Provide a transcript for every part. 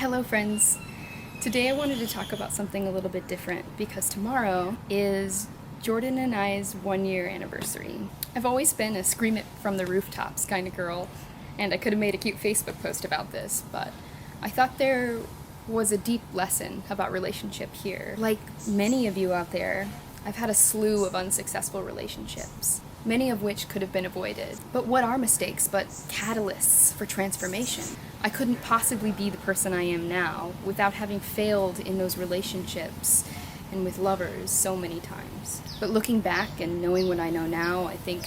Hello friends! Today I wanted to talk about something a little bit different because tomorrow is Jordan and I's 1-year anniversary. I've always been a scream it from the rooftops kind of girl, and I could have made a cute Facebook post about this, but I thought there was a deep lesson about relationship here. Like many of you out there, I've had a slew of unsuccessful relationships, many of which could have been avoided. But what are mistakes but catalysts for transformation? I couldn't possibly be the person I am now without having failed in those relationships and with lovers so many times. But looking back and knowing what I know now, I think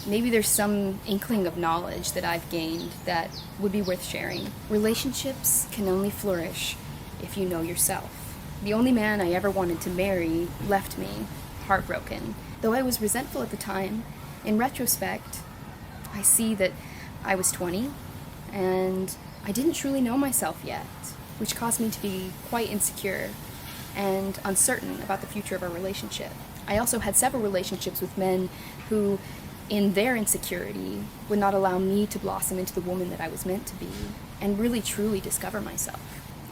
maybe there's some inkling of knowledge that I've gained that would be worth sharing. Relationships can only flourish if you know yourself. The only man I ever wanted to marry left me heartbroken. Though I was resentful at the time, in retrospect, I see that I was 20 and I didn't truly know myself yet, which caused me to be quite insecure and uncertain about the future of our relationship. I also had several relationships with men who, in their insecurity, would not allow me to blossom into the woman that I was meant to be and really truly discover myself.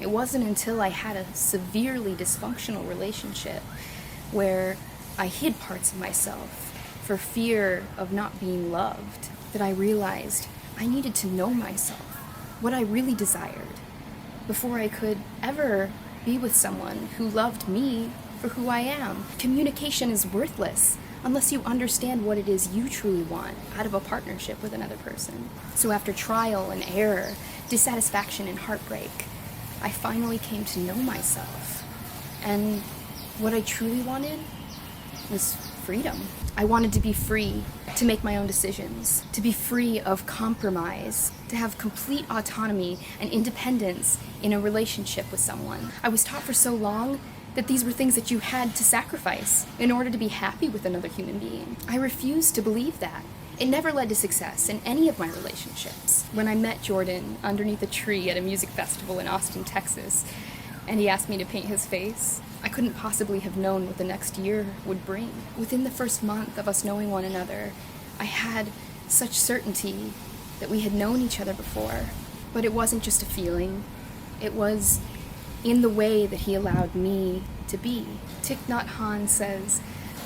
It wasn't until I had a severely dysfunctional relationship where I hid parts of myself for fear of not being loved that I realized I needed to know myself, what I really desired, before I could ever be with someone who loved me for who I am. Communication is worthless unless you understand what it is you truly want out of a partnership with another person. So after trial and error, dissatisfaction and heartbreak, I finally came to know myself. And what I truly wanted was freedom. I wanted to be free to make my own decisions, to be free of compromise, to have complete autonomy and independence in a relationship with someone. I was taught for so long that these were things that you had to sacrifice in order to be happy with another human being. I refused to believe that. It never led to success in any of my relationships. When I met Jordan underneath a tree at a music festival in Austin, Texas, and he asked me to paint his face, I couldn't possibly have known what the next year would bring. Within the first month of us knowing one another, I had such certainty that we had known each other before. But it wasn't just a feeling. It was in the way that he allowed me to be. Thich Nhat Hanh says,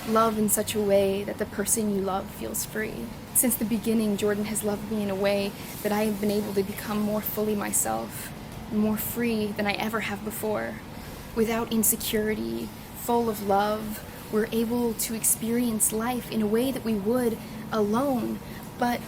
"Love in such a way that the person you love feels free." Since the beginning, Jordan has loved me in a way that I have been able to become more fully myself, more free than I ever have before. Without insecurity, full of love, we're able to experience life in a way that we would alone, but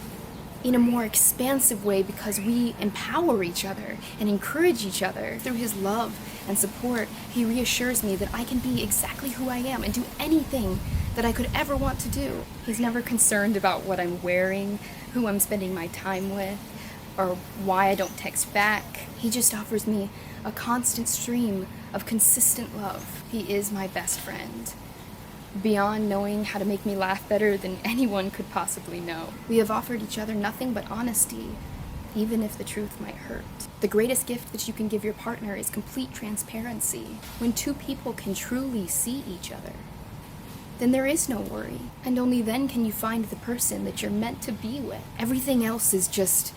in a more expansive way because we empower each other and encourage each other. Through his love and support, he reassures me that I can be exactly who I am and do anything that I could ever want to do. He's never concerned about what I'm wearing, who I'm spending my time with, or why I don't text back. He just offers me a constant stream of consistent love. He is my best friend. Beyond knowing how to make me laugh better than anyone could possibly know, we have offered each other nothing but honesty, even if the truth might hurt. The greatest gift that you can give your partner is complete transparency. When two people can truly see each other, then there is no worry, and only then can you find the person that you're meant to be with. Everything else is just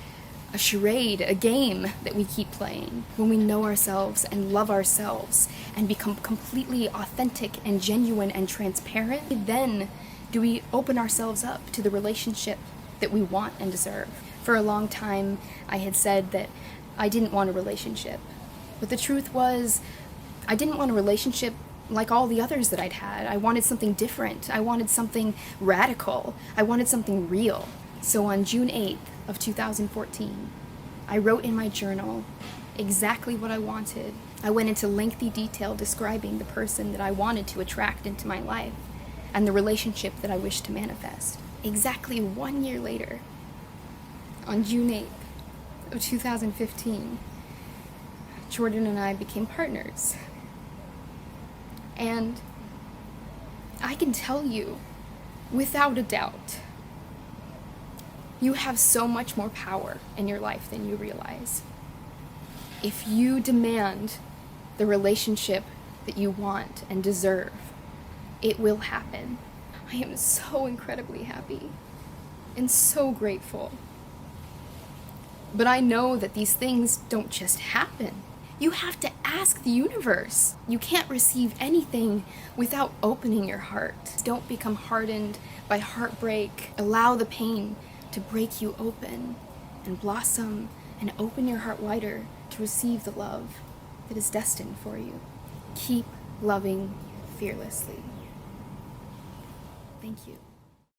a charade, a game that we keep playing. When we know ourselves and love ourselves and become completely authentic and genuine and transparent, then do we open ourselves up to the relationship that we want and deserve. For a long time, I had said that I didn't want a relationship. But the truth was, I didn't want a relationship like all the others that I'd had. I wanted something different. I wanted something radical. I wanted something real. So on June 8th of 2014, I wrote in my journal exactly what I wanted. I went into lengthy detail describing the person that I wanted to attract into my life and the relationship that I wished to manifest. Exactly 1 year later, on June 8th of 2015, Jordan and I became partners. And I can tell you, without a doubt, you have so much more power in your life than you realize. If you demand the relationship that you want and deserve, it will happen. I am so incredibly happy and so grateful. But I know that these things don't just happen. You have to ask the universe. You can't receive anything without opening your heart. Don't become hardened by heartbreak. Allow the pain to break you open and blossom and open your heart wider to receive the love that is destined for you. Keep loving fearlessly. Thank you.